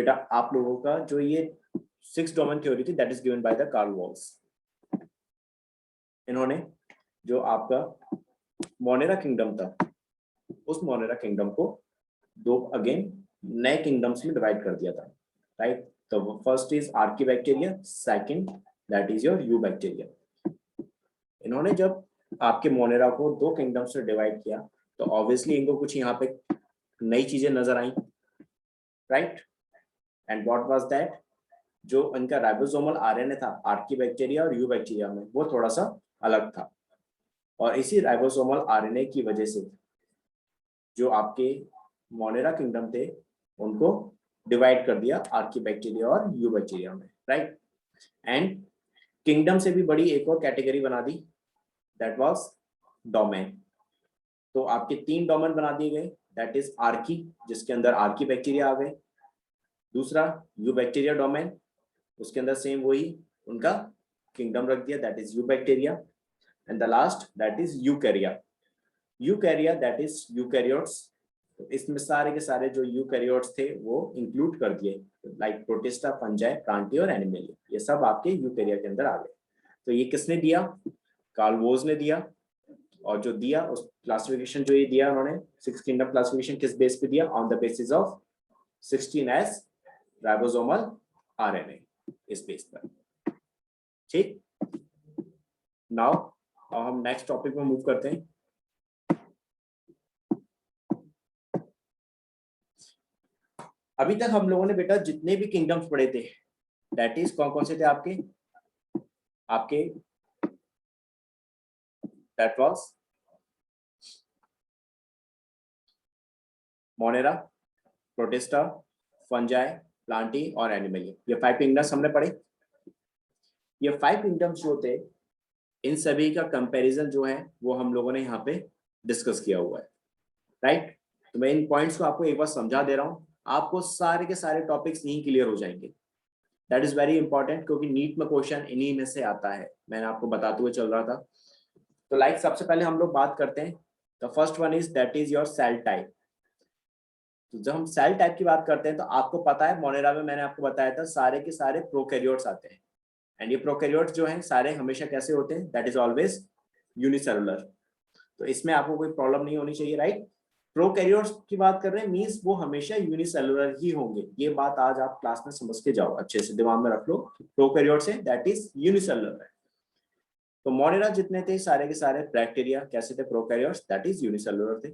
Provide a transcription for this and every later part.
बेटा आप लोगों का जो ये 6 डोमेन थ्योरी थी that is given by the Carl Woese. इन्होंने जो आपका मोनेरा किंगडम था उस मोनेरा किंगडम को दो अगेन नए किंगडम्स में डिवाइड कर दिया था, राइट। तो first is archaebacteria, second that is your you bacteria. इन्होंने जब आपके मोनेरा को दो किंगडम्स में डिवाइड किया तो ऑब्वियसली इनको कुछ यहाँ पे नई चीजें नजर आई, right. And what was that, जो इनका राइबोसोमल आरएनए था आर्कीबैक्टीरिया और यू बैक्टीरिया में वो थोड़ा सा अलग था, और इसी राइबोसोमल आरएनए की वजह से जो आपके मोनेरा किंगडम थे उनको डिवाइड कर दिया आर्कीबैक्टीरिया और यू बैक्टीरिया में, राइट। एंड किंगडम से भी बड़ी एक और कैटेगरी बना दी, दैट वाज डोमेन। तो आपके 3 डोमेन बना दिए गए, दैट इज आर्की जिसके अंदर आर्कीबैक्टीरिया आ गए, दूसरा यू बैक्टीरिया डोमेन उसके अंदर सेम वही उनका किंगडम रख दिया, that is you bacteria. And the last that is यूकैरिया। यूकैरिया that is eukaryotes. तो इसमें सारे के सारे जो यूकैरियोट्स थे वो इंक्लूड कर दिए, लाइक प्रोटिस्टा, फंजाई, प्लांटी और एनिमलिया, ये सब आपके यूकैरिया के अंदर आ गए। तो ये किसने दिया, कार्ल वोज ने दिया। और जो दिया उस क्लासिफिकेशन जो ये दिया उन्होंने 6 किंगडम क्लासिफिकेशन किस बेस पे दिया, on the basis of 16S ribosomal RNA, इस बेस पर, ठीक। नाउ हम नेक्स्ट टॉपिक में मूव करते हैं। अभी तक हम लोगों ने बेटा जितने भी किंगडम्स पढ़े थे दैट इज कौन कौन से थे आपके that was Monera, protista, fungi, Plantae और एनिमलिया, ये 5 किंगडम्स हमने पढ़े। ये 5 किंगडम्स जो थे इन सभी का कंपैरिजन जो है वो हम लोगों ने यहाँ पे डिस्कस किया हुआ है, राइट। तो मैं इन पॉइंट्स को आपको एक बार समझा दे रहा हूँ, आपको सारे के सारे टॉपिक्स नहीं क्लियर हो जाएंगे, दैट इज वेरी इंपॉर्टेंट, क्योंकि नीट में क्वेश्चन इन्हीं में से आता है, मैंने आपको बताते हुए चल रहा था। तो लाइक सबसे पहले हम लोग बात करते हैं, the first one is that is your cell type. तो जब हम सेल टाइप की बात करते हैं तो आपको पता है मोनेरा में मैंने आपको बताया था सारे के सारे प्रोकैरियोट्स आते हैं, एंड ये प्रोकैरियोट्स जो हैं सारे हमेशा कैसे होते हैं, दैट इज ऑलवेज यूनिसेलुलर। तो इसमें आपको कोई प्रॉब्लम नहीं होनी चाहिए, राइट। प्रोकैरियोट्स की बात कर रहे हैं मींस वो हमेशा यूनिसेलुलर ही होंगे, ये बात आज आप क्लास में समझ के जाओ, अच्छे से दिमाग में रख लो, प्रोकैरियोट्स है दैट इज यूनिसेलुलर है। तो मोनेरा जितने थे सारे के सारे बैक्टीरिया कैसे थे, प्रोकैरियोट्स दैट इज यूनिसेलुलर थे।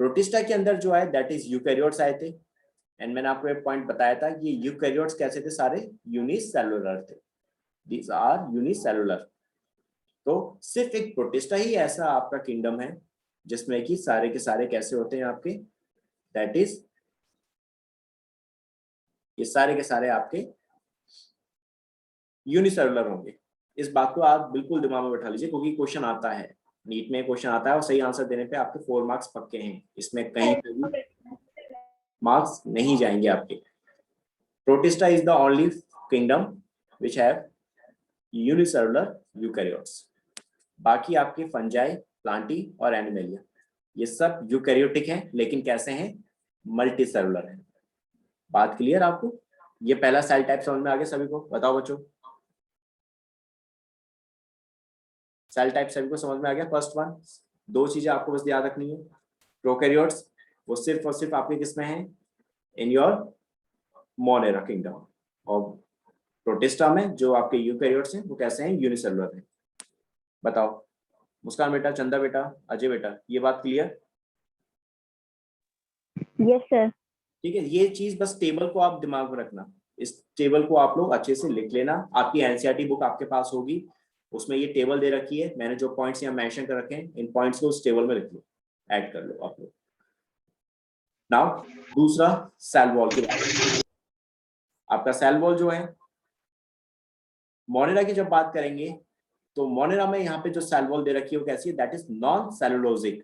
प्रोटिस्टा के अंदर जो आए दैट इज यूकैरियोट्स आए थे, एंड मैंने आपको एक पॉइंट बताया था कि यूकैरियोट्स कैसे थे, सारे यूनिसेलुलर थे, दीज आर यूनिसेलुलर। तो सिर्फ एक प्रोटिस्टा ही ऐसा आपका किंगडम है जिसमें कि सारे के सारे कैसे होते हैं आपके, दैट इज ये सारे के सारे आपके यूनिसेलुलर होंगे। इस बात को आप बिल्कुल दिमाग में बैठा लीजिए, क्योंकि क्वेश्चन आता है, नीट में क्वेश्चन आता है और सही आंसर देने पे आपके 4 मार्क्स पक्के हैं, इसमें कहीं पे भी मार्क्स नहीं जाएंगे आपके। Protista is the only kingdom which have unicellular eukaryotes. बाकी आपके फंजाई, प्लांटी और एनिमलिया ये सब यूकैरियोटिक हैं, लेकिन कैसे हैं, मल्टी सेलुलर है। बात क्लियर आपको, ये पहला सेल टाइप समझ में आ गया सभी को, बताओ बच्चों, सेल टाइप सभी को समझ में आ गया। फर्स्ट वन, 2 चीजें आपको बस याद रखनी है, प्रोकैरियोट्स वो सिर्फ और सिर्फ आपके किसमें है, इन योर मोनेरा किंगडम, और प्रोटिस्टा में जो आपके यूकैरियोट्स हैं वो कैसे हैं, यूनिसेलुलर है। बताओ मुस्कान बेटा, चंदा बेटा, अजय बेटा, ये बात क्लियर? Yes sir. ठीक है, ये चीज बस टेबल को आप दिमाग में रखना, इस टेबल को आप लोग अच्छे से लिख लेना, आपकी एनसीईआरटी बुक आपके पास होगी, उसमें ये टेबल दे रखी है, मैंने जो पॉइंट्स यहाँ मेंशन कर रखे हैं इन पॉइंट्स को उस टेबल में लिख लो, ऐड कर लो आप लोग। नाउ दूसरा सेल वॉल की बात, आपका सेल वॉल जो है मोनेरा की जब बात करेंगे तो मोनेरा में यहाँ पे जो सेल वॉल दे रखी है वो कैसी है, दैट इज नॉन सेलुलोजिक,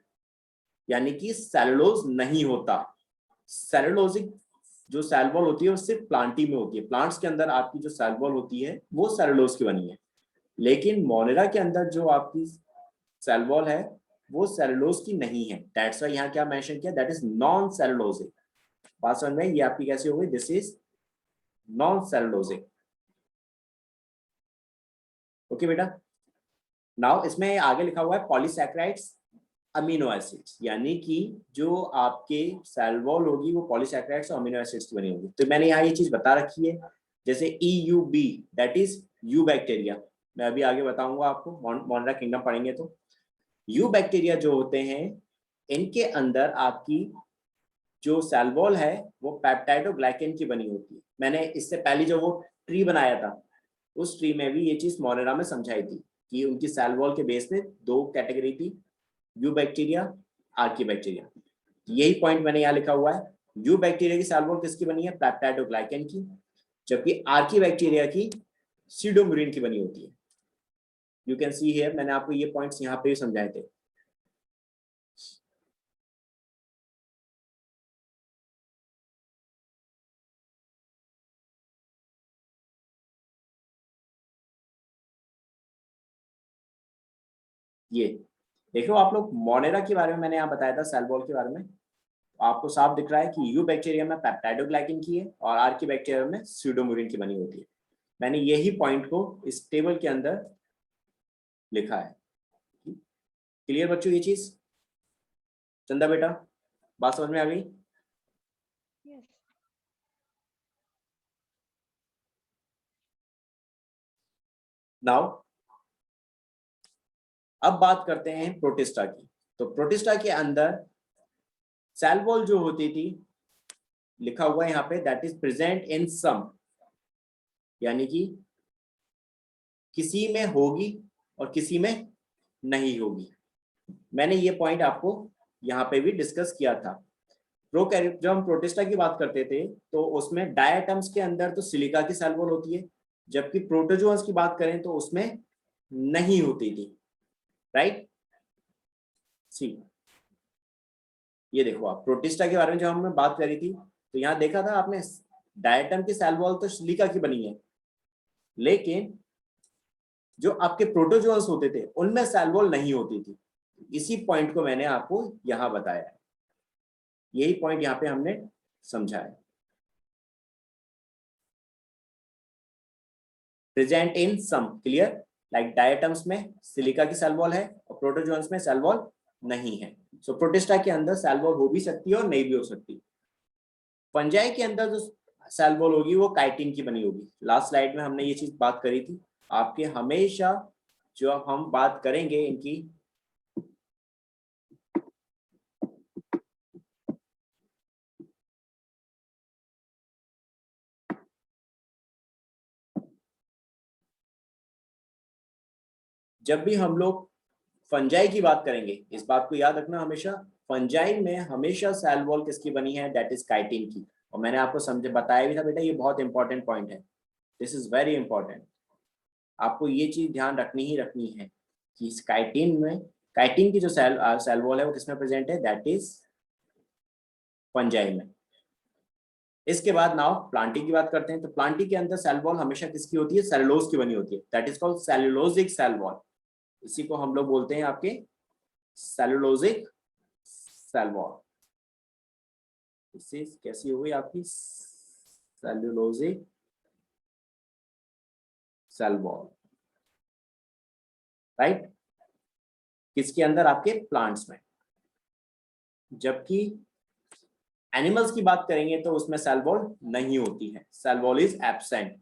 यानी कि सेलुलोज नहीं होता। सेलुलोजिक जो सेल वॉल होती है वो सिर्फ प्लांटी में होती है, प्लांट्स के अंदर आपकी जो सेल वॉल होती है वो सेलुलोज की बनी है, लेकिन मोनेरा के अंदर जो आपकी सेल वॉल है वो सेलुलोज की नहीं है, दैट्स व्हाई यहाँ क्या मेंशन किया, दैट इज नॉन सेलुलोजिक। बात समझ में, ये आपकी कैसी हो गई, this is non cellulosic. Okay बेटा, नाउ इसमें आगे लिखा हुआ है पॉलीसैकेराइड्स अमीनो एसिड्स, यानी कि जो आपके सेल वॉल होगी वो पॉलीसैकेराइड्स और अमीनो एसिड्स की बनी होगी। तो मैंने यहाँ ये चीज बता रखी है, जैसे EUB that is you bacteria, मैं अभी आगे बताऊंगा आपको, मोनेरा किंगडम पढ़ेंगे तो। यू बैक्टीरिया जो होते हैं इनके अंदर आपकी जो सेल वॉल है वो पेप्टाइडोग्लाइकेन की बनी होती है। मैंने इससे पहले जो वो ट्री बनाया था उस ट्री में भी ये चीज मोनेरा में समझाई थी कि उनकी सेल वॉल के बेस में दो कैटेगरी थी, यू बैक्टीरिया, आर्की बैक्टीरिया। यही पॉइंट मैंने यहाँ लिखा हुआ है, यू बैक्टीरिया की सेल वॉल किसकी बनी है, पेप्टाइडोग्लाइकेन की, जबकि आर्की बैक्टीरिया की सीडोम्यूरिन की बनी होती है। यू कैन सी हियर, मैंने आपको ये पॉइंट्स यहाँ पे भी समझाए थे। ये देखो आप लोग, मोनेरा के बारे में मैंने यहाँ बताया था सेल वॉल के बारे में, आपको साफ दिख रहा है कि यू बैक्टीरिया में पेप्टाइडोग्लाइकेन की है और आर्की बैक्टीरिया में सीडोम्यूरिन की बनी होती है। मैंने यही पॉइंट को इस टेबल के अंदर लिखा है। क्लियर बच्चों ये चीज? चंदा बेटा बात समझ में आ गई? Yes. नाउ अब बात करते हैं प्रोटिस्टा की। तो प्रोटिस्टा के अंदर सेल वॉल जो होती थी, लिखा हुआ है यहाँ पे दैट इज प्रेजेंट इन सम, यानी कि किसी में होगी और किसी में नहीं होगी। मैंने ये पॉइंट आपको यहाँ पे भी डिस्कस किया था। जब हम प्रोटिस्टा की बात करते थे तो उसमें डायटम्स के अंदर तो सिलिका की सेल वॉल होती है, जबकि प्रोटोजोअन्स की बात करें तो उसमें नहीं होती थी, राइट? सी ये देखो आप, प्रोटिस्टा के बारे में जब हमने बात करी थी तो यहाँ देखा था आपने, डायटम की सेल वॉल तो सिलिका की बनी है, लेकिन जो आपके प्रोटोजोअन्स होते थे उनमें सेल वॉल नहीं होती थी। इसी पॉइंट को मैंने आपको यहाँ बताया है, यही पॉइंट यहाँ पे हमने समझा है। Present in some, clear, like diatoms में सिलिका की सेल वॉल है और प्रोटोजोअन्स में सेल वॉल नहीं है। सो प्रोटिस्टा के अंदर सेल वॉल हो भी सकती है और नहीं भी हो सकती। फंजाई के अंदर जो सेल वॉल होगी वो काइटिन की बनी होगी। लास्ट स्लाइड में हमने ये चीज बात करी थी आपके, हमेशा जो हम बात करेंगे इनकी, जब भी हम लोग फंजाई की बात करेंगे इस बात को याद रखना हमेशा, फंजाई में हमेशा सेल वॉल किसकी बनी है, दैट इज काइटिन की। और मैंने आपको समझे बताया भी था बेटा, ये बहुत इंपॉर्टेंट पॉइंट है, दिस इज वेरी इंपॉर्टेंट। आपको ये चीज ध्यान रखनी ही रखनी है कि इस काइटिन में, काइटिन की जो सेल वॉल है वो किसमें प्रेजेंट है, दैट इज फंजाई में। इसके बाद नाउ प्लांटी की बात करते हैं। तो प्लांटी के अंदर सेल वॉल हमेशा किसकी होती है, सेलुलोज की बनी होती है, that is called cellulosic cell wall. इसी को हम लोग बोलते हैं आपके सेलुलोजिक सेल वॉल। इससे कैसी हो गई आपकी सेलुलोजिक सेल वॉल, राइट? किसके अंदर, आपके प्लांट्स में। जबकि एनिमल्स की बात करेंगे तो उसमें सेल वॉल नहीं होती है, सेल वॉल इज एब्सेंट।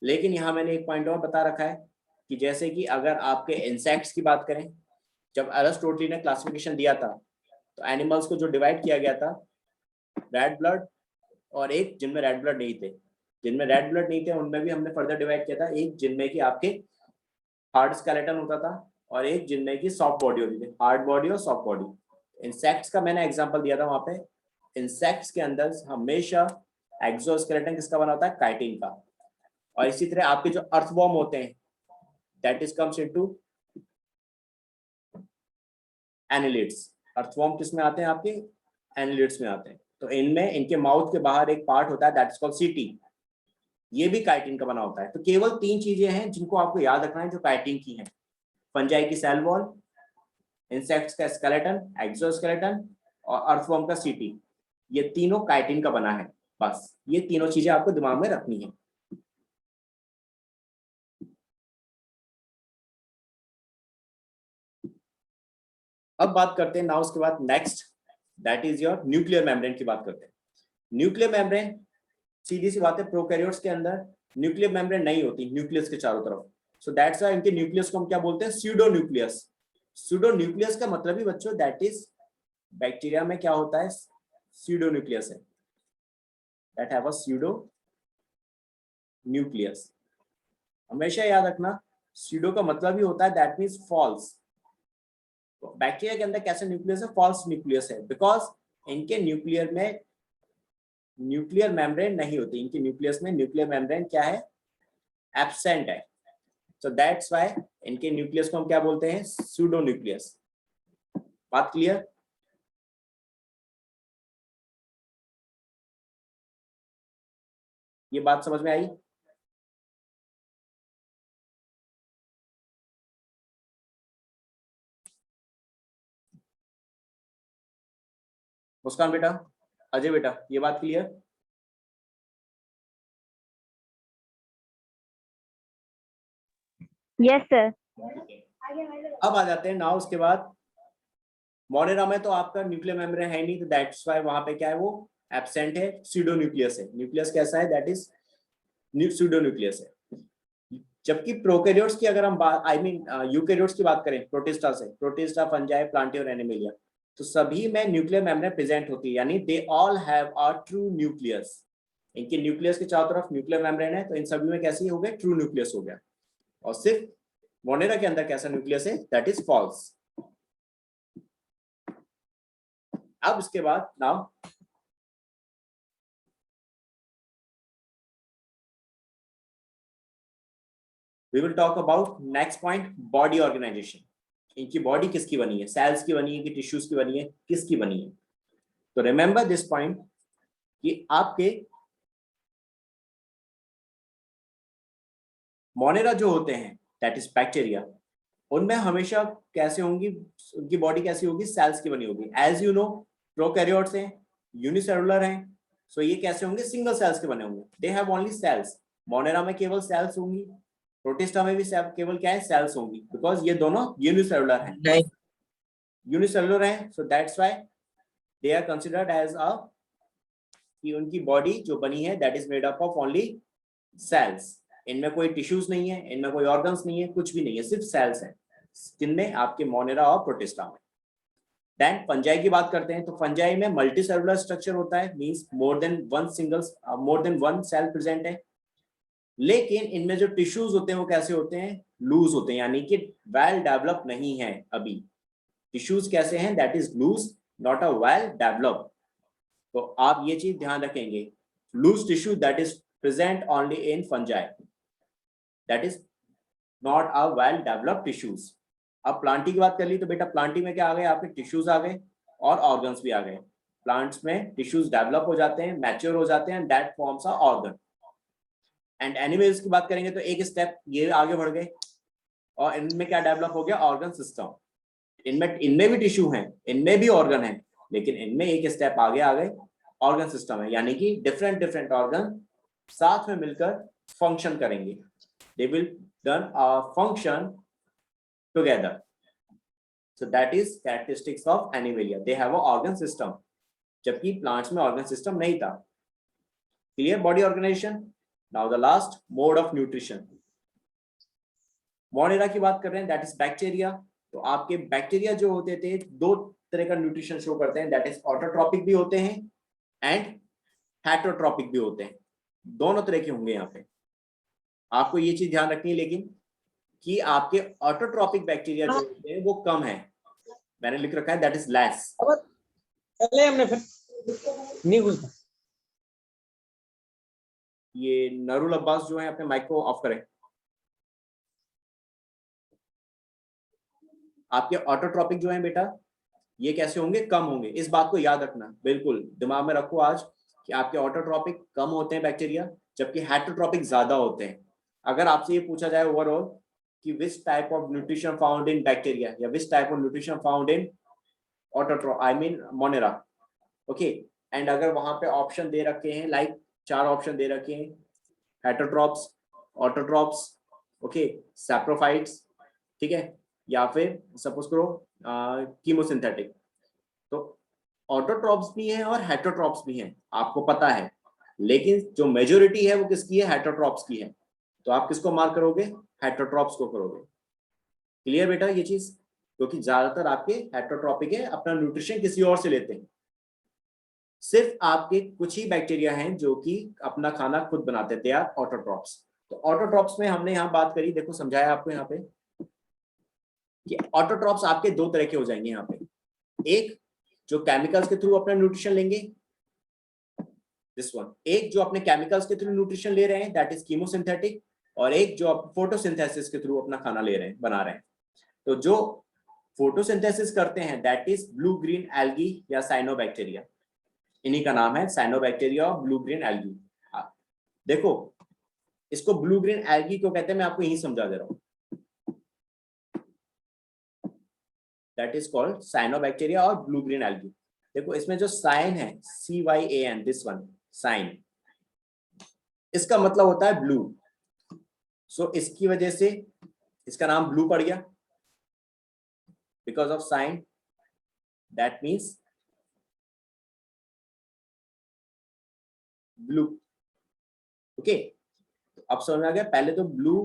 लेकिन यहाँ मैंने एक पॉइंट और बता रखा है कि जैसे कि अगर आपके इंसेक्ट्स की बात करें, जब अरिस्टोटल ने क्लासिफिकेशन दिया था तो एनिमल्स को जो डिवाइड किया गया था, रेड ब्लड और एक जिनमें रेड ब्लड नहीं थे, जिनमें रेड ब्लड नहीं थे उनमें भी हमने फर्दर डिवाइड किया था, एक जिनमें कि आपके हार्ड स्केलेटन होता था और एक जिनमें की सॉफ्ट बॉडी होती थी, हार्ड बॉडी और सॉफ्ट बॉडी। इंसेक्ट्स का मैंने एग्जांपल दिया था वहां पे, इंसेक्ट्स के अंदर हमेशा एक्सोस्केलेटन किसका बना होता है, काइटिन का। और इसी तरह आपके जो अर्थवॉर्म होते हैं that is comes into annelids. Earthworm किस में आते हैं, आपके एनिलिड्स में आते हैं। तो इनमें इनके माउथ के बाहर एक पार्ट होता है दैट इज कॉल्ड सीटी, ये भी काइटिन का बना होता है। तो केवल 3 चीजें हैं जिनको आपको याद रखना है जो काइटिन की हैं, फंजाई की सेल वॉल, इंसेक्ट्स का स्केलेटन एक्सोस्केलेटन और अर्थवॉर्म का सीटी, ये तीनों काइटिन का बना है। बस ये तीनों चीजें आपको दिमाग में रखनी है। अब बात करते हैं नाउ उसके बाद next, that is your nuclear membrane की बात करते हैं। न्यूक्लियर मेम्ब्रेन, सीधी सी बात है, प्रोकैरियोट्स के अंदर न्यूक्लियर मेम्ब्रेन नहीं होती न्यूक्लियस के चारों तरफ, सो दैट्स व्हाई इनके न्यूक्लियस को हम क्या बोलते हैं, स्यूडो न्यूक्लियस। स्यूडो न्यूक्लियस का मतलब ही बच्चों दैट इज, बैक्टीरिया में क्या होता है, स्यूडो न्यूक्लियस है, that have a pseudo nucleus. हमेशा याद रखना, स्यूडो का मतलब ही होता है दैट मीन्स फॉल्स। बैक्टीरिया के अंदर कैसे न्यूक्लियस है, फॉल्स न्यूक्लियस है, बिकॉज इनके न्यूक्लियर में न्यूक्लियर मेम्ब्रेन नहीं होती, इनके न्यूक्लियस में न्यूक्लियर मेम्ब्रेन क्या है, एब्सेंट है। सो दैट्स व्हाई इनके न्यूक्लियस को हम क्या बोलते हैं, स्यूडो न्यूक्लियस। बात क्लियर? ये बात समझ में आई? मुस्कान बेटा, अजय बेटा, ये बात क्लियर? Yes, sir. अब आ जाते हैं नाउ उसके बाद, मोनेरा में तो आपका न्यूक्लियर मेम्ब्रेन है नहीं, तो दैट्स व्हाई वहां पे क्या है, वो एब्सेंट है, स्यूडो न्यूक्लियस है। न्यूक्लियस कैसा है, दैट इज स्यूडो न्यूक्लियस है। जबकि प्रोकैरियोट्स की अगर हम बात, आई मीन यूकैरियोट्स की बात करें, प्रोटिस्टा से, प्रोटिस्टा, फंजाई, प्लांटिया और एनिमेलिया, तो सभी में न्यूक्लियर मेम्ब्रेन प्रेजेंट होती है, यानी they all have a true nucleus. इनके न्यूक्लियस के चारों तरफ न्यूक्लियर मेम्ब्रेन है, तो इन सभी में कैसे हो गया, ट्रू न्यूक्लियस हो गया। और सिर्फ मोनेरा के अंदर कैसा न्यूक्लियस है, दैट इज फॉल्स। अब इसके बाद now we will talk about next point, body organisation. इनकी बॉडी किसकी बनी है, सेल्स की बनी है कि टिश्यूज की बनी है, किसकी बनी है? तो रिमेंबर दिस पॉइंट कि आपके मोनेरा जो होते हैं, दैट इज बैक्टीरिया, उनमें हमेशा कैसे होंगी, उनकी बॉडी कैसी होगी, सेल्स की बनी होगी। एज यू नो, प्रोकैरियोट्स हैं, यूनिसेलुलर हैं, सो ये कैसे होंगे, सिंगल सेल्स के बने होंगे, they have only cells. Monera में केवल सेल्स होंगी, प्रोटिस्टा में भी केवल क्या है, सेल्स होंगी, बिकॉज ये दोनों यूनिसेलुलर हैं, यूनिसेलुलर हैं, so that's why they are considered as a, कि उनकी बॉडी जो बनी है that is made up of only cells. इनमें कोई टिश्यूज नहीं है, इनमें कोई ऑर्गन्स नहीं है, कुछ भी नहीं है, सिर्फ सेल्स है, किनमें, आपके मोनेरा और प्रोटिस्टा में। देन फंजाई की बात करते हैं, तो फंजाई में मल्टी सेलुलर स्ट्रक्चर होता है, means more than one cell present है, लेकिन इनमें जो टिश्यूज होते हैं वो कैसे होते हैं, लूज होते हैं, यानी कि वेल डेवलप नहीं है अभी। टिश्यूज कैसे हैं, that is loose, not a well develop. तो आप ये चीज ध्यान रखेंगे, loose tissue that is present only in fungi, that is not a well developed tissues. अब प्लांटी की बात कर ली, तो बेटा प्लांटी में क्या आ गए, आपके टिश्यूज आ गए और ऑर्गन्स भी आ गए। प्लांट्स में टिश्यूज डेवलप हो जाते हैं, मैच्योर हो जाते हैं, that forms a organ. And animals की बात करेंगे तो एक स्टेप ये आगे बढ़ गए, और इनमें क्या डेवलप हो गया, ऑर्गन सिस्टम। इनमें भी टिश्यू हैं, इनमें भी ऑर्गन है, लेकिन इनमें एक स्टेप आगे आ गए, ऑर्गन सिस्टम है, यानी कि डिफरेंट डिफरेंट ऑर्गन साथ में मिलकर फंक्शन करेंगे, they will done a function together. So that is characteristics of animalia, they have a organ system, जबकि प्लांट्स में ऑर्गन सिस्टम नहीं था। Clear body organization? Now the last, mode of nutrition. Monera की बात कर रहे हैं, दैट इज बैक्टीरिया। तो आपके बैक्टीरिया जो होते थे, दो तरह का न्यूट्रिशन शो करते हैं, दैट इज ऑटोट्रॉपिक भी होते हैं एंड हेटरोट्रॉपिक भी होते हैं, दोनों तरह के होंगे यहाँ पे। आपको ये चीज ध्यान रखनी है लेकिन, कि आपके ऑटोट्रॉपिक बैक्टीरिया जो होते हैं वो कम है, मैंने लिख रखा है दैट इज लेस। चले हमने फिर नहीं घुसना। ये नरुल अब्बास जो है, अपने माइक को ऑफ करें। आपके ऑटोट्रॉपिक जो है बेटा, ये कैसे होंगे, कम होंगे, इस बात को याद रखना, बिल्कुल दिमाग में रखो आज, कि आपके ऑटोट्रॉपिक कम होते हैं बैक्टीरिया, जबकि हेटरोट्रॉपिक ज्यादा होते हैं। अगर आपसे ये पूछा जाए ओवरऑल कि which type of nutrition found in bacteria, या which type of nutrition found in I mean Monera, okay, and अगर वहां पे ऑप्शन दे रखे हैं, लाइक 4 ऑप्शन दे रखे हैं, हेटरोट्रॉप्स, ऑटोट्रॉप्स, ओके, सैप्रोफाइट्स, ठीक है, या फिर सपोज करो कीमोसिंथेटिक। तो ऑटोट्रॉप्स भी हैं और हेटरोट्रॉप्स भी हैं, आपको पता है, लेकिन जो मेजोरिटी है वो किसकी है, हेटरोट्रॉप्स की है। तो आप किसको मार्क करोगे, हेटरोट्रॉप्स को करोगे। क्लियर बेटा ये चीज, क्योंकि ज्यादातर आपके हेटरोट्रॉपिक है, अपना न्यूट्रिशन किसी और से लेते हैं। सिर्फ आपके कुछ ही बैक्टीरिया हैं जो कि अपना खाना खुद बनाते थे, आप ऑटोट्रॉप्स। तो ऑटोट्रॉप्स में हमने यहाँ बात करी, देखो समझाया आपको यहाँ पे कि ऑटोट्रॉप्स आपके दो तरह के हो जाएंगे यहाँ पे। एक जो केमिकल्स के थ्रू अपना न्यूट्रिशन लेंगे, दिस वन। एक जो अपने केमिकल्स के थ्रू न्यूट्रिशन ले रहे हैं, दैट इज कीमोसिंथेटिक। और एक जो फोटोसिंथेसिस के थ्रू अपना खाना ले रहे हैं, बना रहे हैं। तो जो फोटोसिंथेसिस करते हैं that is blue green algae या साइनोबैक्टीरिया, इन्हीं का नाम है साइनोबैक्टीरिया और ब्लू ग्रीन एल्गी। देखो इसको ब्लू ग्रीन एल्गी क्यों कहते हैं, मैं आपको यही समझा दे रहा हूं। दैट इज कॉल्ड साइनोबैक्टीरिया और ब्लू ग्रीन एल्गी। देखो इसमें जो साइन है, CYAN, दिस वन साइन, इसका मतलब होता है ब्लू। सो इसकी वजह से इसका नाम ब्लू पड़ गया, because of sine, that means blue. Okay, अब समझ में आ गया। पहले तो ब्लू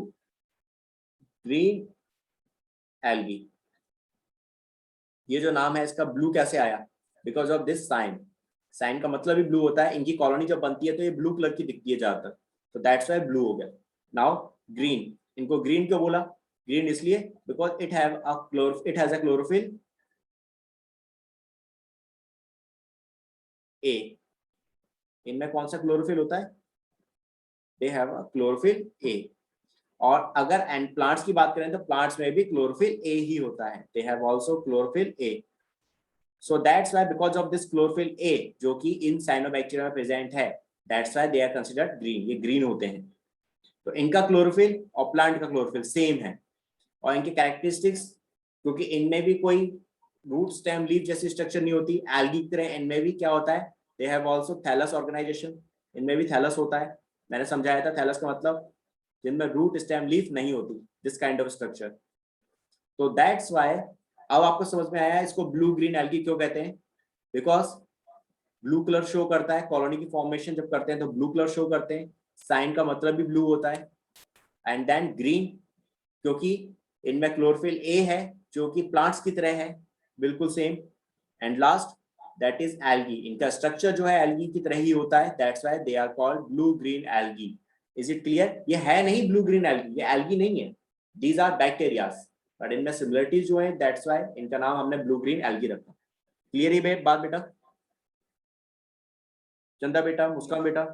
ग्रीन एल्गी, ये जो नाम है इसका ब्लू कैसे आया, because of this sign. Sign का मतलब ही ब्लू होता है, इनकी कॉलोनी जब बनती है तो ये ब्लू कलर की दिखती है ज्यादातर, तो दैट्स वाई ब्लू हो गया। नाउ ग्रीन, इनको ग्रीन क्यों बोला, ग्रीन इसलिए because it has a chlorophyll A. इनमें कौन सा क्लोरोफिल होता है, दे हैव अ क्लोरोफिल ए। और अगर एंड प्लांट्स की बात करें तो प्लांट्स में भी क्लोरोफिल ए ही होता है, they have also chlorophyll A. So that's why because of this chlorophyll A जो कि इन साइनोबैक्टीरिया में प्रेजेंट है, that's why they are considered green, ये ग्रीन होते हैं। तो इनका क्लोरोफिल और प्लांट का क्लोरोफिल सेम है। और इनके कैरेक्टरिस्टिक्स, क्योंकि इनमें भी कोई रूट स्टेम लीफ जैसी स्ट्रक्चर नहीं होती, एल्गी की तरह इनमें भी क्या होता है, they have also thallus organization, इनमें भी थैलस होता है। मैंने समझाया था थैलस का मतलब, जिनमें रूट स्टेम लीफ नहीं होती, दिस काइंड ऑफ स्ट्रक्चर। तो दैट्स व्हाई अब आपको समझ में आया इसको ब्लू ग्रीन एल्गी क्यों कहते हैं, बिकॉज ब्लू कलर शो करता है, कॉलोनी की फॉर्मेशन जब करते हैं तो ब्लू कलर शो करते हैं, साइन का मतलब भी ब्लू होता है। एंड देन ग्रीन, क्योंकि इनमें क्लोरोफिल ए है जो कि प्लांट्स की तरह है, बिल्कुल same. And last that is algae, इनका स्ट्रक्चर जो है एल्गी की तरह ही होता है, that's why they are called blue green algae. Is it clear, ये है नहीं ब्लू ग्रीन एल्गी, ये एल्गी नहीं है, दीज आर बैक्टीरियाज, बट इनमें सिमिलरिटीज जो है, दैट्स व्हाई इनका नाम हमने ब्लू ग्रीन एल्गी रखा। क्लियर ही बात बेटा, चंदा बेटा, मुस्कान बेटा,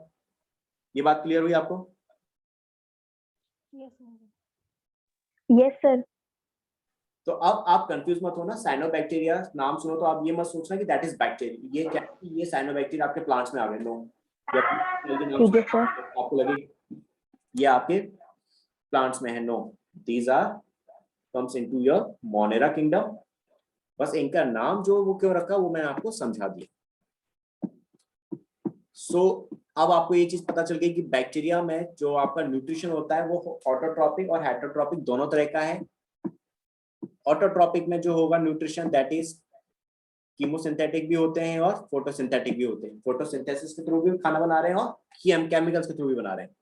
ये बात क्लियर हुई आपको। Yes sir. तो अब आप कंफ्यूज मत होना, साइनोबैक्टीरिया नाम सुनो तो आप ये मत सोचना कि दैट इज बैक्टीरिया, ये क्या, ये साइनोबैक्टीरिया आपके प्लांट्स में आ गए। नो, ठीक है सर। आपको लगे ये आपके प्लांट्स में है, no, these are comes into your Monera kingdom. बस इनका नाम जो वो क्यों रखा वो मैंने आपको समझा दिया। सो अब आपको ये चीज पता चल गई कि बैक्टीरिया में जो आपका न्यूट्रिशन होता है वो ऑटोट्रॉपिक और हेटरोट्रॉपिक दोनों तरह का है। ऑटोट्रॉपिक में जो होगा न्यूट्रिशन दैट इज कीमोसिंथेटिक भी होते हैं और फोटोसिंथेटिक भी होते हैं, फोटोसिंथेसिस के थ्रू भी खाना बना रहे हैं और केमिकल्स के थ्रू भी बना रहे हैं।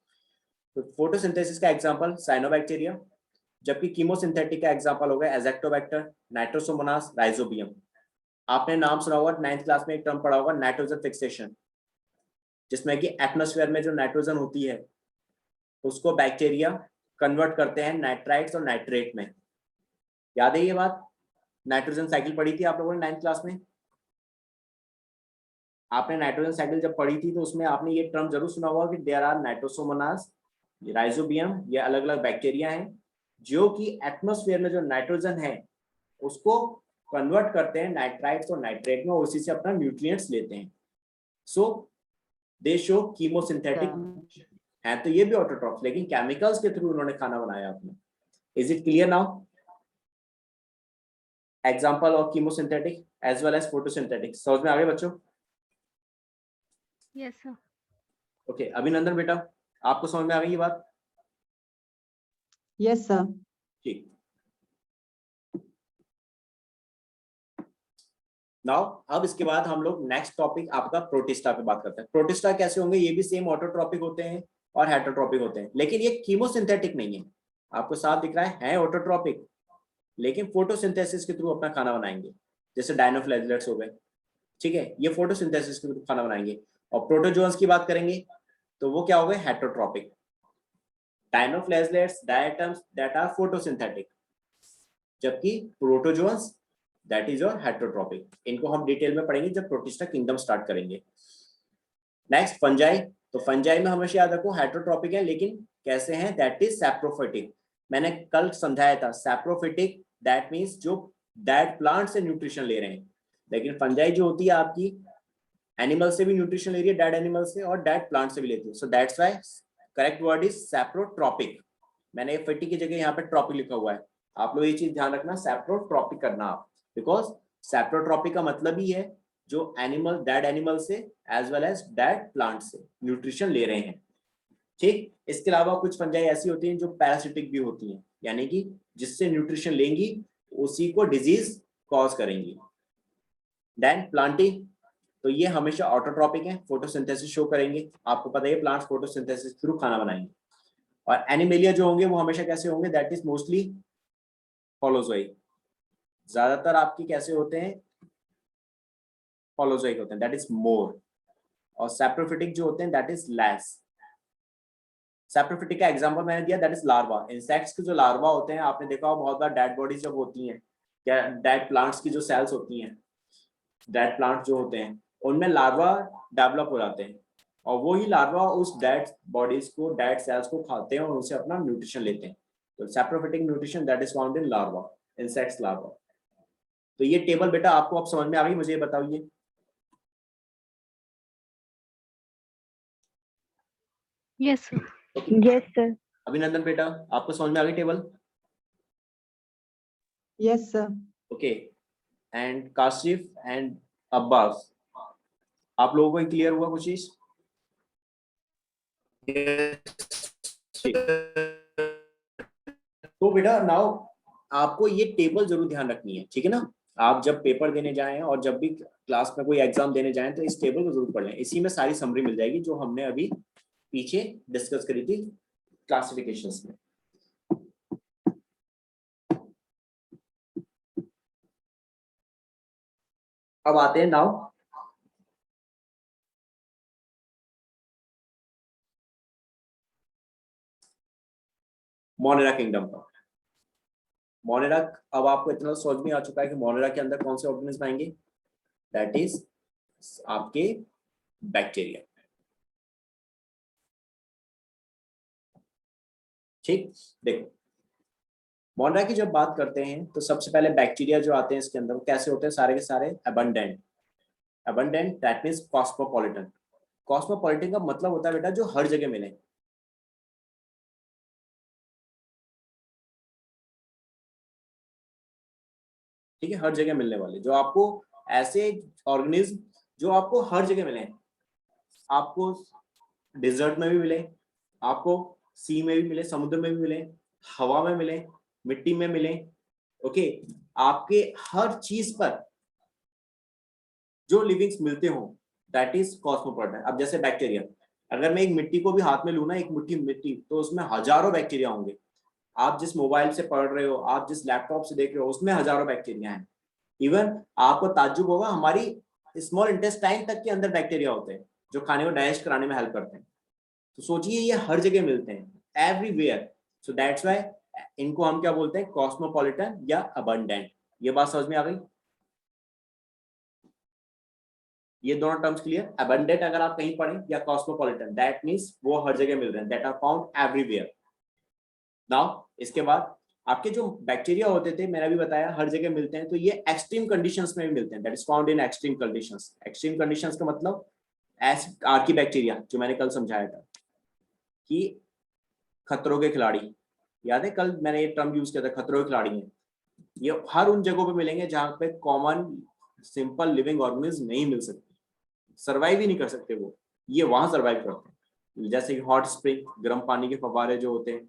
तो फोटोसिंथेसिस का एग्जांपल साइनोबैक्टीरिया, जबकि कीमोसिंथेटिक का एग्जांपल होगा एजेक्टोबैक्टर, नाइट्रोसोमोनास, राइजोबियम। आपने नाम सुना होगा 9th क्लास में एक टर्म पढ़ा होगा नाइट्रोजन फिक्सेशन, जिसमें कि एटमॉस्फेयर में जो नाइट्रोजन होती है उसको बैक्टीरिया कन्वर्ट करते हैं नाइट्राइट्स और नाइट्रेट में। याद है ये बात, नाइट्रोजन साइकिल पढ़ी थी आप लोगों ने 9th क्लास में। आपने नाइट्रोजन साइकिल जब पढ़ी थी तो उसमें आपने ये टर्म जरूर सुना होगा कि देयर आर नाइट्रोसोमोनास, राइजोबियम, ये अलग अलग बैक्टीरिया हैं जो कि एटमॉस्फेयर में जो नाइट्रोजन है उसको कन्वर्ट करते हैं नाइट्राइट्स और नाइट्रेट में और उसी से अपना न्यूट्रिएंट्स लेते हैं। सो दे शो कीमोसिंथेटिक है, तो ये भी ऑटोट्रॉप्स, लेकिन केमिकल्स के थ्रू उन्होंने खाना बनाया अपना। Is it clear now? Example of chemosynthetic as well as photosynthetic समझ में आ गए बच्चों? Yes sir. ओके, अभिनंदन बेटा, आपको समझ में आ गई ये बात? Yes sir. ठीक। नाउ अब इसके बाद हम लोग नेक्स्ट टॉपिक आपका प्रोटिस्टा पे बात करते हैं। प्रोटिस्टा कैसे होंगे, ये भी सेम ऑटोट्रॉपिक होते हैं और हेटरोट्रॉपिक होते हैं, लेकिन ये कीमोसिंथेटिक नहीं है। आपको साफ दिख रहा है ऑटोट्रॉपिक, लेकिन फोटोसिंथेसिस के थ्रू अपना खाना बनाएंगे, जैसे डायनोफ्लैजेलेट्स हो गए, ठीक है, ये फोटोसिंथेसिस के थ्रू खाना बनाएंगे। और प्रोटोजोन्स की बात करेंगे तो वो क्या हो गए, heterotrophic. Dinoflagellates, diatoms that are photosynthetic, जबकि protozoans that is your heterotrophic. इनको हम डिटेल में पढ़ेंगे जब प्रोटिस्टा किंगडम स्टार्ट करेंगे। नेक्स्ट फंजाई, तो फंजाई में हमेशा याद रखो हेटरोट्रॉपिक है, लेकिन कैसे हैं, दैट इज सैप्रोफिटिक। मैंने कल समझाया था सैप्रोफिटिक दैट मींस जो डेड प्लांट से न्यूट्रिशन ले रहे हैं, लेकिन फंजाई जो होती है आपकी एनिमल से भी न्यूट्रिशन ले रही है, डेड एनिमल से और डेड प्लांट से भी लेती है। So that's why correct word is saprotrophic. मैंने फिटी की जगह यहाँ पे ट्रॉपिक लिखा हुआ है, आप लोग ये चीज ध्यान रखना, सैप्रोट्रॉपिक करना आप, बिकॉज सैप्रोट्रॉपिक का मतलब ही है जो एनिमल डेड एनिमल से as well as dead plant से न्यूट्रिशन ले रहे हैं, ठीक। इसके अलावा कुछ फंजाई ऐसी होती हैं जो पैरासिटिक भी होती हैं, यानी कि जिससे न्यूट्रिशन लेंगी उसी को डिजीज कॉज करेंगी। देन प्लांटिंग, तो ये हमेशा ऑटोट्रॉपिक है, फोटोसिंथेसिस शो करेंगे, आपको पता है प्लांट्स फोटोसिंथेसिस थ्रू खाना बनाएंगे। और एनिमेलिया जो होंगे वो हमेशा कैसे होंगे, दैट इज मोस्टली होलोजोइक। ज्यादातर आपकी कैसे होते हैं, होलोजोइक होते हैं, दैट इज मोर। और सैप्रोफिटिक जो होते हैं दैट इज लेस। सैप्रोफिटिक का एग्जांपल मैंने दिया, दैट इज लार्वा। इंसेक्ट्स के जो लार्वा होते हैं, आपने देखा होगा बहुत बार डेड बॉडीज जब होती हैं, क्या डेड प्लांट्स की जो सेल्स होती हैं, डेड प्लांट जो होते हैं उनमें लार्वा डेवलप हो जाते हैं, और वो ही लार्वा उस डेड बॉडीज को, डेड सेल्स को खाते हैं और उनसे अपना न्यूट्रिशन लेते हैं। तो saprophytic nutrition that is found in larva, insects larva. तो ये टेबल बेटा आपको अब समझ में आ गई, मुझे ये बताइए। Yes sir. Yes sir. अभिनंदन बेटा, आपको समझ में आ गई table? Yes sir. Okay, and Kashif and Abbas, आप लोगों को क्लियर हुआ कुछ चीज? तो बेटा नाउ आपको ये टेबल जरूर ध्यान रखनी है, ठीक है ना। आप जब पेपर देने जाएं और जब भी क्लास में कोई एग्जाम देने जाएं तो इस टेबल को जरूर पढ़ लें, इसी में सारी समरी मिल जाएगी जो हमने अभी पीछे डिस्कस करी थी क्लासिफिकेशंस में। अब आते हैं नाउ मोनेरा किंगडम पर। मोनेरा, अब आपको इतना समझ में आ चुका है कि मोनेरा के अंदर कौन से ऑर्गेनिज्म आएंगे, दैट इज आपके बैक्टीरिया, ठीक। देखो मोनेरा की जब बात करते हैं तो सबसे पहले बैक्टीरिया जो आते हैं इसके अंदर वो कैसे होते हैं, सारे के सारे abundant. Abundant that means cosmopolitan. Cosmopolitan का मतलब होता है बेटा जो हर जगह मिले, ठीक है, हर जगह मिलने वाले, जो आपको ऐसे ऑर्गेनिज्म जो आपको हर जगह मिले, आपको डिजर्ट में भी मिले, आपको सी में भी मिले, समुद्र में भी मिले, हवा में मिले, मिट्टी में मिले, ओके, आपके हर चीज पर जो लिविंग्स मिलते हो दैट इज कॉस्मोपॉलिटन। अब जैसे बैक्टीरिया, अगर मैं एक मिट्टी को भी हाथ में लूँ ना, एक मुट्ठी मिट्टी, तो उसमें हजारों बैक्टीरिया होंगे। आप जिस मोबाइल से पढ़ रहे हो, आप जिस लैपटॉप से देख रहे हो, उसमें हजारों बैक्टीरिया हैं। इवन आपको ताज्जुब होगा, हमारी स्मॉल इंटेस्टाइन तक के अंदर बैक्टीरिया होते हैं जो खाने को डाइजेस्ट कराने में हेल्प करते हैं। तो सोचिए ये हर जगह मिलते हैं, एवरीवेयर। सो दैट्स व्हाई इनको हम क्या बोलते हैं, कॉस्मोपॉलिटन या अबंडेंट। ये बात समझ में आ गई? ये दोनों टर्म्स क्लियर? अबंडेंट अगर आप कहीं पढ़ें या कॉस्मोपॉलिटन, दैट मींस वो हर जगह मिल रहे हैं, that are found everywhere. Now इसके बाद आपके जो बैक्टीरिया होते थे, मैंने भी बताया हर जगह मिलते हैं, तो ये एक्सट्रीम कंडीशंस में भी मिलते हैं, that is found in extreme conditions. Extreme conditions का मतलब आर्की बैक्टीरिया जो मैंने कल समझाया था कि खतरों के खिलाड़ी, याद है कल मैंने ये टर्म यूज किया था, खतरों के खिलाड़ी हैं। ये हर उन जगहों पे मिलेंगे जहां पे कॉमन सिंपल लिविंग ऑर्गेनिज्म नहीं मिल सकते, सर्वाइव ही नहीं कर सकते, वो ये वहां सर्वाइव करते हैं। जैसे कि हॉट स्प्रिंग, गर्म पानी के फव्वारे जो होते हैं,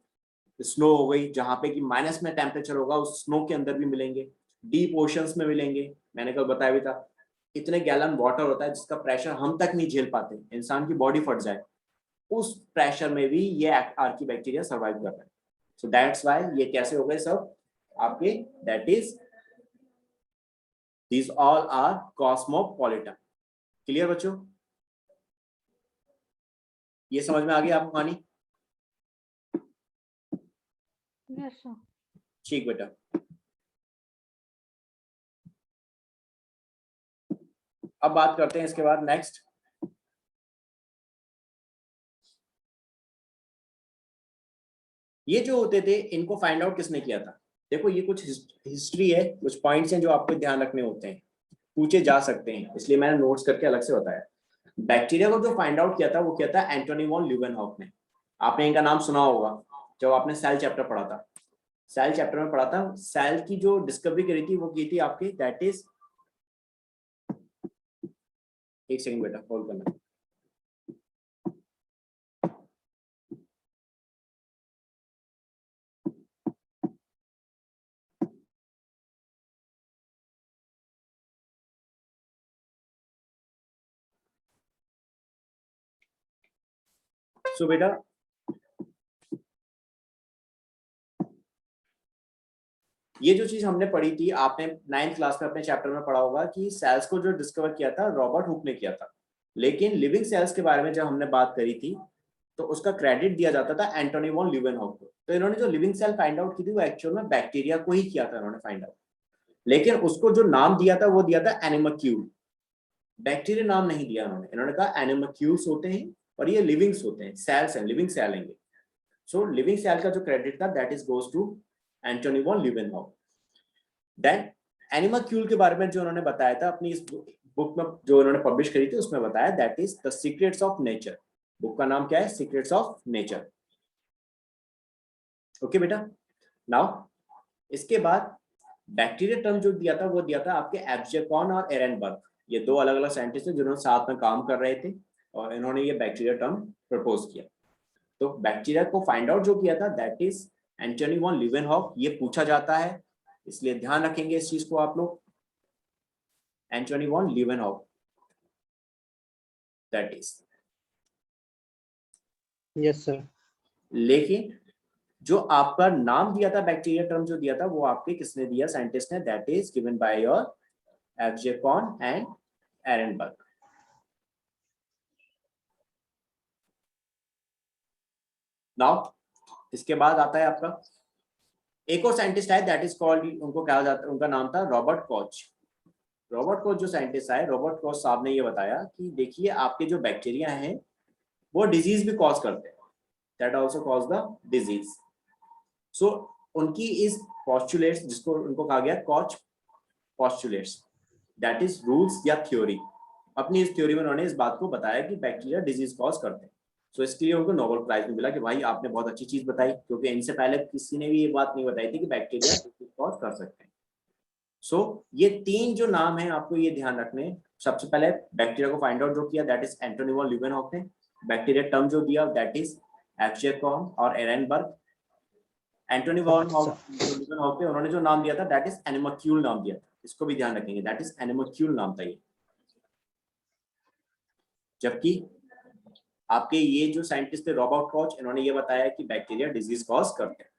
स्नो हो गई, जहां पे कि माइनस में टेम्परेचर होगा, उस स्नो के अंदर भी मिलेंगे। डीप ओशंस में मिलेंगे, मैंने कल बताया भी था। इतने गैलन वाटर होता है जिसका प्रेशर हम तक नहीं झेल पाते, इंसान की बॉडी फट जाए, उस प्रेशर में भी ये आर्की बैक्टीरिया सर्वाइव कर रहे हैं। सो दैट्स व्हाई ये कैसे हो गए सब आपके, that is these all are cosmopolitan. Clear बच्चों, ये समझ में आ गया आपको कहानी? Yes sir. ठीक बेटा, अब बात करते हैं इसके बाद नेक्स्ट। ये जो होते थे इनको फाइंड आउट किसने किया था? देखो ये कुछ हिस्ट्री है, कुछ पॉइंट्स हैं जो आपको ध्यान रखने होते हैं, पूछे जा सकते हैं, इसलिए मैंने नोट्स करके अलग से बताया। बैक्टीरिया को जो फाइंड आउट किया था वो किया था एंटोनी वॉन ल्यूवेनहॉक ने। आपने इनका नाम सुना होगा जब आपने सेल चैप्टर पढ़ा था, सेल चैप्टर में पढ़ा था। सेल की जो डिस्कवरी करी थी वो की थी आपकी, दैट इज, एक सेकंड बेटा होल्ड करना। सो बेटा ये जो चीज हमने पढ़ी थी, आपने 9th क्लास में अपने चैप्टर में पढ़ा होगा कि सेल्स को जो डिस्कवर किया था रॉबर्ट हुक ने किया था, लेकिन लिविंग सेल्स के बारे में जब हमने बात करी थी तो उसका क्रेडिट दिया जाता था एंटोनी वॉन ल्यूवेनहॉक को। तो इन्होंने जो लिविंग सेल फाइंड आउट की थी वो एक्चुअल में बैक्टीरिया को ही किया था इन्होंने फाइंड आउट, लेकिन उसको जो नाम दिया था वो दिया था एनिमोक्यूल। बैक्टीरिया नाम नहीं दिया इन्होंने कहा एनिमोक्यूल्स होते हैं और ये लिविंग्स होते हैं, सेल्स हैं, लिविंग सेल हैं। सो लिविंग सेल का जो क्रेडिट था that is goes to Antonie van Leeuwenhoek. Then animalcule के बारे में जो उन्होंने बताया था अपनी इस बुक में जो उन्होंने पब्लिश करी थी उसमें बताया that is the secrets of nature. Book का नाम क्या है? Secrets of nature. ओके बेटा, नाउ इसके बाद बैक्टीरिया टर्म जो दिया था वो दिया था आपके एब्जेकॉन और एरेनबर्ग। ये दो अलग अलग साइंटिस्ट हैं जिन्होंने साथ में काम कर रहे थे और इन्होंने ये बैक्टीरिया टर्म प्रपोज किया। तो बैक्टीरिया को फाइंड आउट जो किया था that is Antony van Leeuwenhoek. ये पूछा जाता है इसलिए ध्यान रखेंगे इस चीज को आप लोग, Antony van Leeuwenhoek that is. Yes sir. लेकिन जो आपका नाम दिया था बैक्टीरिया टर्म जो दिया था वो आपके किसने दिया? साइंटिस्ट ने, that is given by your एब्जेकॉन एंड एरेनबर्ग। नाउ इसके बाद आता है आपका एक और साइंटिस्ट है दैट इज कॉल्ड, उनको कहा जाता है, उनका नाम था रॉबर्ट कॉच। रॉबर्ट कॉच जो साइंटिस्ट आए, रॉबर्ट कॉच साहब ने ये बताया कि देखिए आपके जो बैक्टीरिया हैं वो डिजीज भी कॉज करते हैं, that also cause the disease. So उनकी इस पॉस्टुलेट्स, जिसको उनको कहा गया Koch postulates, that is rules या थ्योरी। अपनी इस थ्योरी में उन्होंने इस बात को बताया कि बैक्टीरिया डिजीज कॉज करते हैं। सो इसके लिए उनको नोबेल प्राइज में मिला कि भाई आपने बहुत अच्छी चीज बताई, क्योंकि इनसे पहले किसी ने भी ये बात नहीं बताई थी कि बैक्टीरिया डिजीज कॉज कर सकते हैं। सो ये तीन जो नाम है आपको ये ध्यान रखने हैं। सबसे पहले बैक्टीरिया को फाइंड आउट जो किया that is Antony van Leeuwenhoek ने। बैक्टीरिया टर्म जो दिया दैट इज एब्जेकॉन और एरेनबर्ग। एंटोनी वॉन ल्यूवेनहॉक ने उन्होंने जो नाम दिया था दैट इज एनिमोक्यूल नाम दिया था, इसको भी ध्यान रखेंगे, दैट इज एनिमोक्यूल नाम था ये। जबकि आपके ये जो साइंटिस्ट थे रॉबर्ट कॉच, इन्होंने ये बताया कि बैक्टीरिया डिजीज कॉज करते हैं।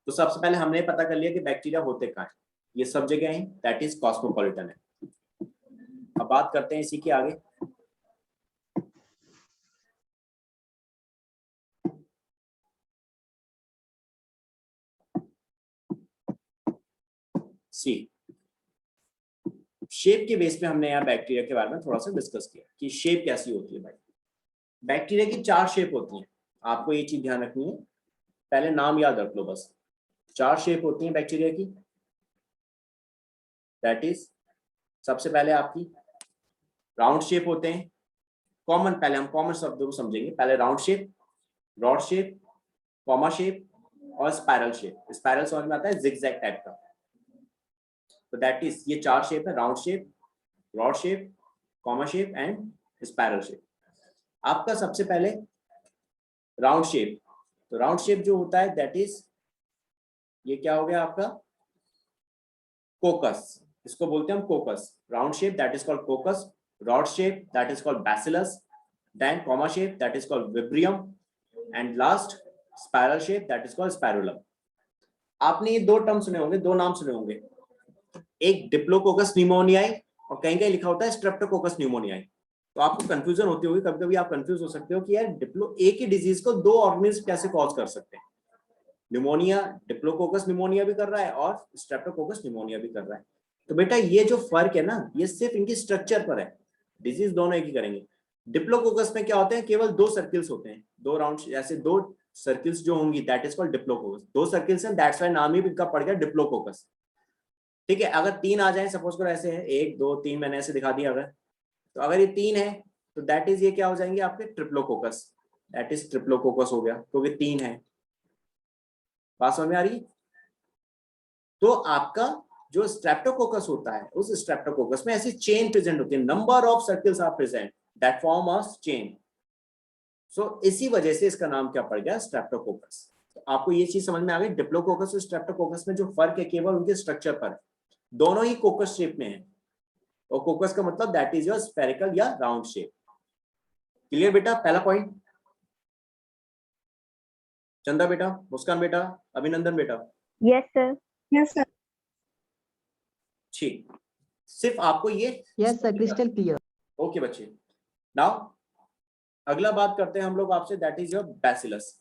तो सबसे पहले हमने पता कर लिया कि बैक्टीरिया होते कहाँ हैं, ये सब जगह हैं, दैट इज कॉस्मोपॉलिटन है। अब बात करते हैं इसी के आगे। सी शेप के बेस पे हमने यहाँ बैक्टीरिया के बारे में थोड़ा सा डिस्कस किया कि शेप कैसी होती है भाई। बैक्टीरिया की 4 शेप होती हैं, आपको ये चीज ध्यान रखनी है, पहले नाम याद रख लो बस। 4 शेप होती हैं बैक्टीरिया की, दैट इज सबसे पहले आपकी राउंड शेप होते हैं, कॉमन, पहले हम कॉमन शब्दों को समझेंगे। पहले round shape, rod shape, comma shape और स्पाइरल शेप। स्पाइरल समझ में आता है, जिगजैग टाइप का। तो दैट इज ये 4 शेप है, round shape, rod shape, comma shape and spiral shape. आपका सबसे पहले राउंड शेप, तो राउंड शेप जो होता है दैट इज, ये क्या हो गया आपका कोकस, इसको बोलते हैं हम coccus. Round shape that is called coccus, rod shape that is called bacillus, then comma shape that is called vibrium, and last spiral shape that is called spirulum. आपने ये दो टर्म सुने होंगे, दो नाम सुने होंगे, एक डिप्लोकोकस न्यूमोनियाई और कहीं कहीं लिखा होता है स्ट्रेप्टोकोकस न्यूमोनियाई. तो आपको कंफ्यूजन होती होगी, कभी कभी आप कंफ्यूज हो सकते हो कि यार डिप्लो एक ही डिजीज को दो ऑर्गेनिज्म कैसे कॉज कर सकते हैं. न्यूमोनिया डिप्लोकोकस न्यूमोनिया भी कर रहा है और स्ट्रेप्टोकोकस न्यूमोनिया भी कर रहा है. तो बेटा ये जो फर्क है ना, ये सिर्फ इनकी स्ट्रक्चर पर है. डिजीज दोनों एक ही करेंगे. डिप्लोकोकस में क्या होते हैं, केवल दो सर्किल्स होते हैं, दो राउंड ऐसे दो सर्किल्स जो होंगी दैट इज कॉल्ड डिप्लोकोकस. दो सर्किल्स हैं, दैट्स व्हाई नाम ही इनका पड़ गया डिप्लोकोकस. ठीक है, अगर तीन आ जाए, सपोज करो ऐसे है 1 2 3, मैंने ऐसे दिखा दिया. अगर तो अगर ये तीन है तो दैट इज ये क्या हो जाएंगे आपके ट्रिप्लोकोकस. दैट इज ट्रिप्लोकोकस हो गया क्योंकि तीन है. बात समझ में आ रही? तो आपका जो स्ट्रेप्टोकोकस होता है, उस स्ट्रेप्टोकोकस में ऐसी चेन प्रेजेंट होती है, number of circles are present that form a chain. So इसी वजह से इसका नाम क्या पड़ गया, स्ट्रेप्टोकोकस. तो आपको ये चीज समझ में आ गई. डिप्लोकोकस और स्ट्रेप्टोकोकस में जो फर्क है केवल उनके स्ट्रक्चर पर. दोनों ही कोकस शेप में है, और कोकस का मतलब दैट इज योर स्फेरिकल या राउंड शेप. क्लियर बेटा, पहला पॉइंट. चंदा बेटा, मुस्कान बेटा, अभिनंदन बेटा. Yes sir. Yes sir. ठीक, सिर्फ आपको ये. Yes sir, crystal clear. Okay बच्चे, नाउ अगला बात करते हैं हम लोग आपसे, दैट इज योर बैसिलस.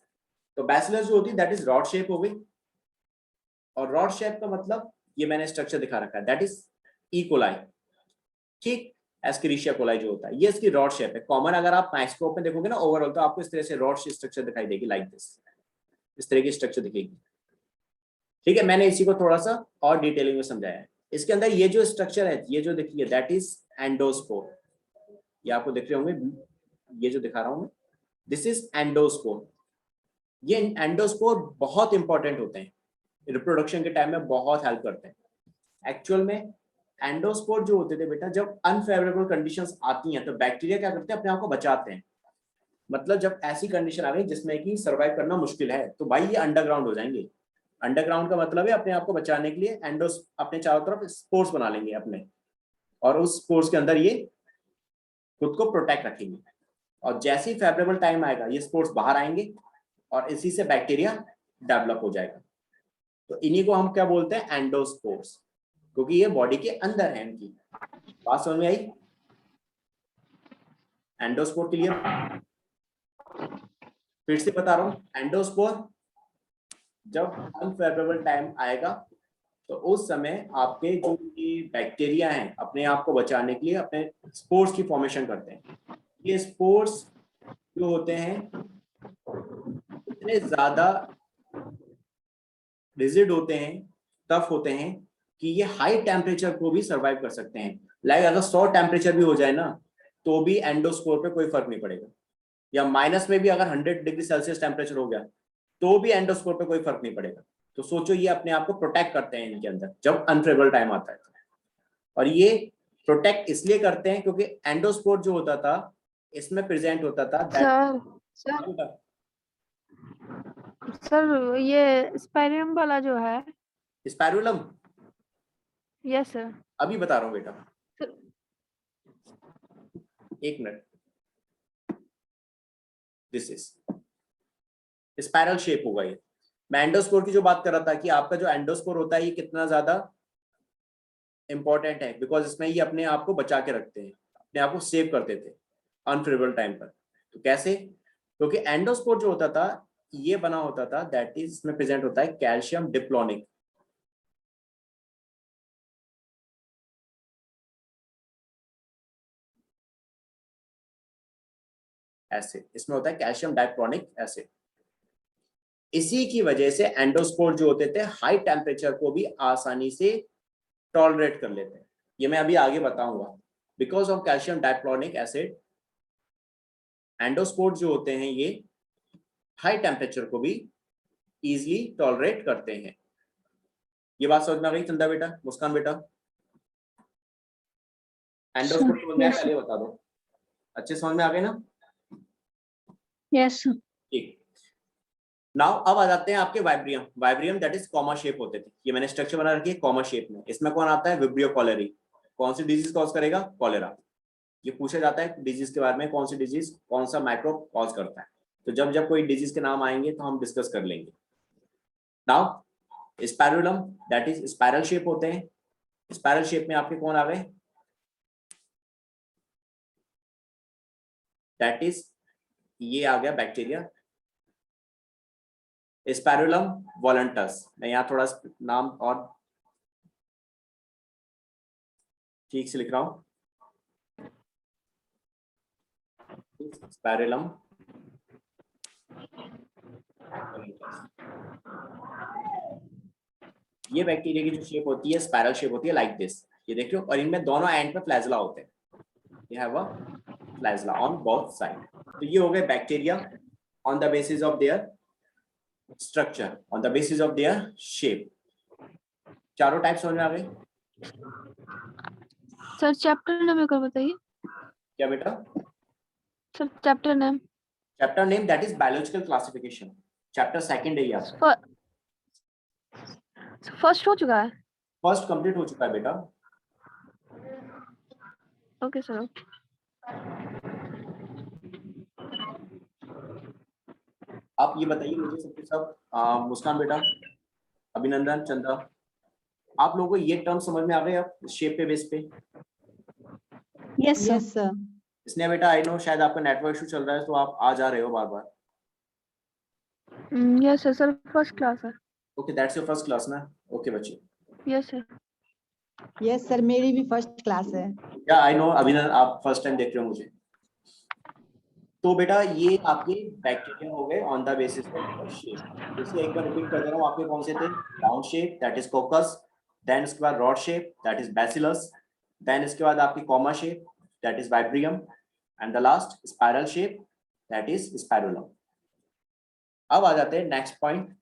तो बैसिलस जो होती है दैट इज रॉड शेप हो गई, और रॉड शेप का मतलब ये मैंने स्ट्रक्चर दिखा रखा है, दैट इज ई कोलाई. ठीक, एस्केरिशिया कोलाई जो होता है ये इसकी रॉड शेप है. कॉमन अगर आप माइक्रोस्कोप में देखोगे ना ओवरऑल, तो आपको इस तरह से रॉड स्ट्रक्चर दिखाई देगी, लाइक दिस, इस तरह की स्ट्रक्चर दिखेगी. ठीक है, मैंने इसी को थोड़ा सा और डिटेलिंग में समझाया है. इसके अंदर ये जो स्ट्रक्चर है, ये जो दिखी है दैट इज एंडोस्पोर. ये आपको दिख रहे होंगे, ये जो दिखा रहा हूं मैं, दिस इज एंडोस्पोर. ये एंडोस्पोर बहुत इंपॉर्टेंट होते हैं, रिप्रोडक्शन के टाइम में बहुत हेल्प करते हैं. एक्चुअल में एंडोस्पोर जो होते थे बेटा, जब अनफेवरेबल कंडीशंस आती हैं तो बैक्टीरिया क्या करते हैं, अपने आप को बचाते हैं. मतलब जब ऐसी कंडीशन आ गई जिसमें कि सर्वाइव करना मुश्किल है, तो भाई ये अंडरग्राउंड हो जाएंगे. अंडरग्राउंड का मतलब है अपने आप को बचाने के लिए एंडोस अपने चारों तरफ स्पोर्स बना लेंगे अपने, और उस स्पोर्स के अंदर ये खुद को प्रोटेक्ट रखेंगे. और जैसे ही फेवरेबल टाइम आएगा ये स्पोर्स बाहर आएंगे और इसी से बैक्टीरिया डेवलप हो जाएगा. तो इन्हीं को हम क्या बोलते हैं, एंडोस्पोर्स, क्योंकि ये बॉडी के अंदर है इनकी. बात समझ में आई? Endospore clear? फिर से बता रहा हूं, एंडोस्पोर जब अनफेवरेबल टाइम आएगा तो उस समय आपके जो ये बैक्टीरिया हैं अपने आप को बचाने के लिए अपने स्पोर्स की फॉर्मेशन करते हैं. ये स्पोर्स जो होते हैं इतने ज्यादा रिजिड होते हैं, टफ होते हैं कि ये हाई टेम्परेचर को भी सर्वाइव कर सकते हैं. लाइक अगर 100 टेम्परेचर भी हो जाए ना तो भी एंडोस्पोर पे कोई फर्क नहीं पड़ेगा, या माइनस में भी अगर 100 डिग्री सेल्सियस टेम्परेचर हो गया तो भी एंडोस्पोर पे कोई फर्क नहीं पड़ेगा. तो सोचो ये अपने आप को प्रोटेक्ट करते हैं इनके अंदर जब अनफेवरेबल टाइम आता है. और ये प्रोटेक्ट इसलिए करते हैं क्योंकि एंडोस्पोर जो होता था इसमें प्रेजेंट होता था सर ये स्पाइरियम वाला जो है. स्पाइरुलम. Yes sir. अभी बता रहा हूँ बेटा, एक minute. This is spiral shape होगा ये. मैं एंडोस्पोर की जो बात कर रहा था कि आपका जो एंडोस्पोर होता है ये कितना ज्यादा इंपॉर्टेंट है, बिकॉज इसमें ये अपने आप को बचा के रखते हैं, अपने आप को सेव करते थे अनफेवरेबल टाइम पर. तो कैसे? क्योंकि एंडोस्पोर जो होता था ये बना होता था दैट इज, इसमें प्रेजेंट होता है कैल्शियम डिप्लोनिक. ऐसे इसमें होता है कैल्शियम डाइक्रोनिक एसिड. इसी की वजह से एंडोस्पोर जो होते थे हाई टेम्परेचर को भी आसानी से टॉलरेट कर लेते हैं. ये मैं अभी आगे बताऊंगा. Because of calcium dichronic acid endospore जो होते हैं ये हाई टेम्परेचर को भी इजीली टॉलरेट करते हैं. ये बात समझ में आ गई चंदा बेटा, मुस्कान बेटा? एंडोस्पोर समझ में आया? पहले बता दो. अच्छे समझ में आ गए ना? Yes sir. ठीक. नाउ अब आ जाते हैं आपके वाइब्रियम। वाइब्रियम दैट इज कॉमा शेप होते थे, ये मैंने स्ट्रक्चर बना रखी है कॉमा शेप में। इसमें कौन आता है? Vibrio cholerae. कौन सी डिजीज कॉज करेगा? कॉलेरा। ये पूछा जाता है डिजीज के बारे में, कौन सी डिजीज कौन सा माइक्रोब कॉज करता है। तो जब जब कोई डिजीज के नाम आएंगे तो हम डिस्कस कर लेंगे। Now spirillum that is spiral shape होते हैं। स्पाइरल शेप में आपके कौन आ गए? दैट इज ये आ गया बैक्टीरिया स्पाइरुलम वॉलंटस। मैं यहाँ थोड़ा नाम और ठीक से लिख रहा हूँ। स्पाइरुलम ये बैक्टीरिया की जो शेप होती है स्पाइरल शेप होती है लाइक दिस, ये देख रहे हो। और इनमें दोनों एंड पे फ्लैजला होते हैं, ये have a flagella on both side. तो ये हो गए bacteria on the basis of their structure, on the basis of their shape. चारों टाइप समझ में आ गए? सर चैप्टर नेम एक बार बताइए। क्या बेटा? Sir chapter name. Chapter name that is biological classification. Chapter second है ये आपका। फर्स्ट हो चुका है। फर्स्ट कंप्लीट हो चुका है बेटा। Okay sir. आप ये बताइए मुझे सबके सब मुस्कान बेटा, अभिनंदन, चंद्रा, आप लोगों को ये टर्म समझ में आ गए अब शेप पे बेस पे? Yes sir. इसने बेटा आई नो शायद आपका नेटवर्क इशू चल रहा है तो आप आ जा रहे हो बार बार। यस सर फर्स्ट क्लास है। Okay that's your first class ना? ओके बच्चे। Yes sir. यस सर मेरी भी फर्स्ट क्लास है। या आई नो अभिनंदन आप फर्स्ट टाइम देख रहे हो मुझे। तो बेटा ये आपके बैक्टीरिया हो गए on the basis of shape. इसे एक बार रिपीट कर दे रहा हूँ, आपके कौन से थे? Round shape that is coccus, then इसके बाद rod shape that is bacillus, then इसके बाद आपकी comma shape that is vibrium, and the last spiral shape that is spirillum. अब आ जाते हैं नेक्स्ट पॉइंट।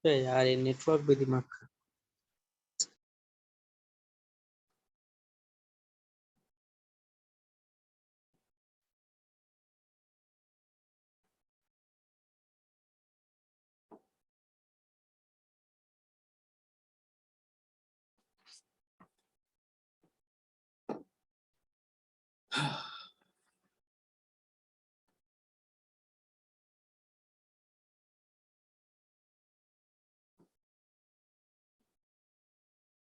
यार ये नेटवर्क भी दिमाग खा-